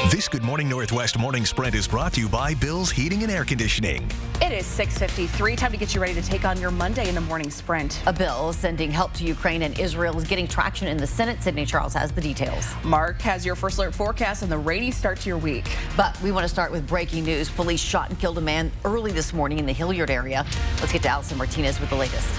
This Good Morning Northwest morning sprint is brought to you by Bill's Heating and Air Conditioning. It is 6:53. Time to get you ready to take on your Monday in the morning sprint. A bill sending help to Ukraine and Israel is getting traction in the Senate. Sydney Charles has the details. Mark has your first alert forecast and the rainy start to your week. But we want to start with breaking news. Police shot and killed a man early this morning in the Hilliard area. Let's get to Allison Martinez with the latest.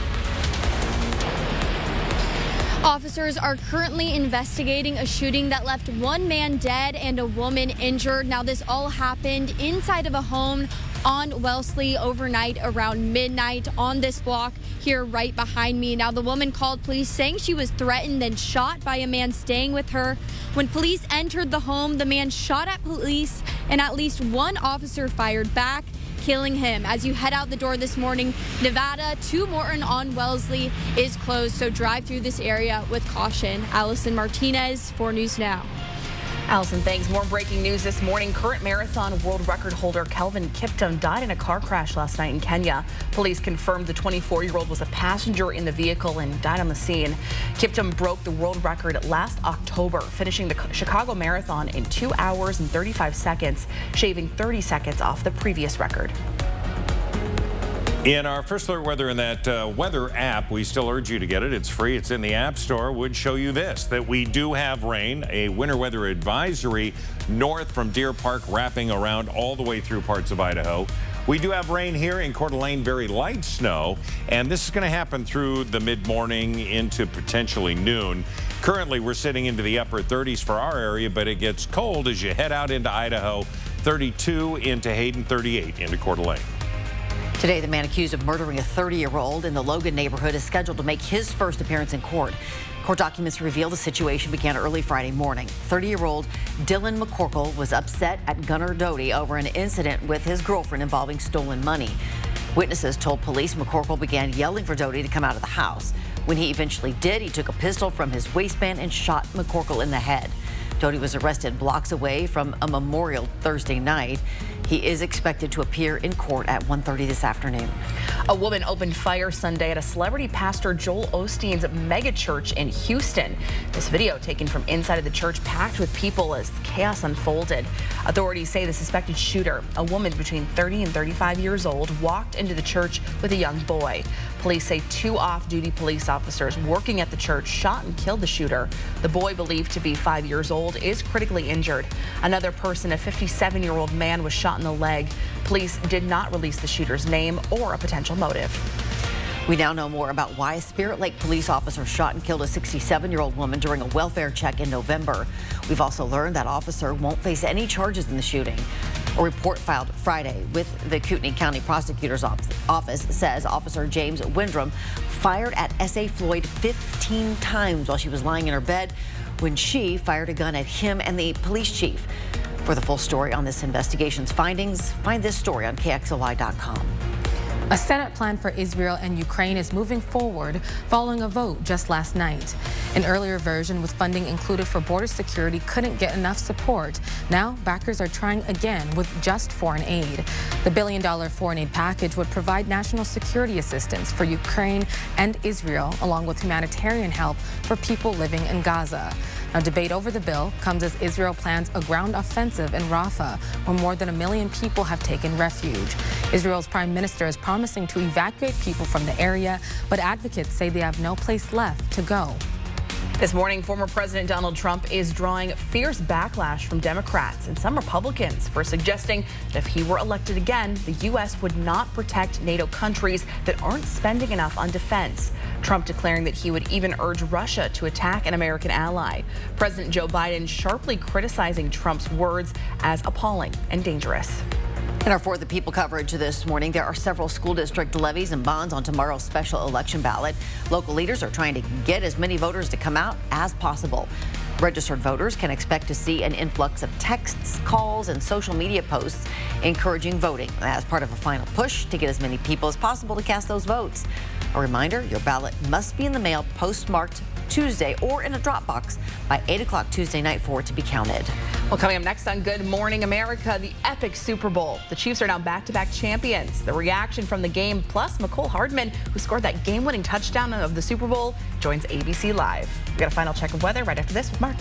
Officers are currently investigating a shooting that left one man dead and a woman injured. Now, this all happened inside of a home on Wellesley overnight around midnight on this block here right behind me. Now, the woman called police saying she was threatened and shot by a man staying with her. When police entered the home, the man shot at police and at least one officer fired back, killing him. As you head out the door this morning, Nevada to Morton on Wellesley is closed, so drive through this area with caution. Allison Martinez, 4 News Now. Allison, thanks. More breaking news this morning. Current marathon world record holder Kelvin Kiptum died in a car crash last night in Kenya. Police confirmed the 24-year-old was a passenger in the vehicle and died on the scene. Kiptum broke the world record last October, finishing the Chicago Marathon in 2 hours and 35 seconds, shaving 30 seconds off the previous record. In our first alert weather in that weather app, we still urge you to get it. It's free. It's in the App Store. Would show you this, that we do have rain, a winter weather advisory north from Deer Park wrapping around all the way through parts of Idaho. We do have rain here in Coeur d'Alene, very light snow, and this is going to happen through the mid-morning into potentially noon. Currently, we're sitting into the upper 30s for our area, but it gets cold as you head out into Idaho. 32 into Hayden, 38 into Coeur d'Alene. Today, the man accused of murdering a 30-year-old in the Logan neighborhood is scheduled to make his first appearance in court. Court documents reveal the situation began early Friday morning. 30-year-old Dylan McCorkle was upset at Gunnar Doty over an incident with his girlfriend involving stolen money. Witnesses told police McCorkle began yelling for Doty to come out of the house. When he eventually did, he took a pistol from his waistband and shot McCorkle in the head. Doty was arrested blocks away from a memorial Thursday night. He is expected to appear in court at 1:30 this afternoon. A woman opened fire Sunday at a celebrity pastor Joel Osteen's mega church in Houston. This video taken from inside of the church packed with people as chaos unfolded. Authorities say the suspected shooter, a woman between 30 and 35 years old, walked into the church with a young boy. Police say 2 off-duty police officers working at the church shot and killed the shooter. The boy, believed to be 5 years old, is critically injured. Another person, a 57-year-old man, was shot in the leg. Police did not release the shooter's name or a potential motive. We now know more about why a Spirit Lake police officer shot and killed a 67-year-old woman during a welfare check in November. We've also learned that officer won't face any charges in the shooting. A report filed Friday with the Kootenai County Prosecutor's Office says Officer James Windrum fired at S.A. Floyd 15 times while she was lying in her bed when she fired a gun at him and the police chief. For the full story on this investigation's findings, find this story on KXLY.com. A Senate plan for Israel and Ukraine is moving forward following a vote just last night. An earlier version with funding included for border security couldn't get enough support. Now, backers are trying again with just foreign aid. The billion-dollar foreign aid package would provide national security assistance for Ukraine and Israel, along with humanitarian help for people living in Gaza. Now, debate over the bill comes as Israel plans a ground offensive in Rafah, where more than 1 million people have taken refuge. Israel's prime minister is promising to evacuate people from the area, but advocates say they have no place left to go. This morning, former President Donald Trump is drawing fierce backlash from Democrats and some Republicans for suggesting that if he were elected again, the U.S. would not protect NATO countries that aren't spending enough on defense. Trump declaring that he would even urge Russia to attack an American ally. President Joe Biden sharply criticizing Trump's words as appalling and dangerous. In our For the People coverage this morning, there are several school district levies and bonds on tomorrow's special election ballot. Local leaders are trying to get as many voters to come out as possible. Registered voters can expect to see an influx of texts, calls, and social media posts encouraging voting as part of a final push to get as many people as possible to cast those votes. A reminder, your ballot must be in the mail postmarked Tuesday or in a drop box by 8 o'clock Tuesday night for it to be counted. Well, coming up next on Good Morning America, the epic Super Bowl. The Chiefs are now back-to-back champions. The reaction from the game, plus Mecole Hardman, who scored that game-winning touchdown of the Super Bowl, joins ABC Live. We got a final check of weather right after this with Mark.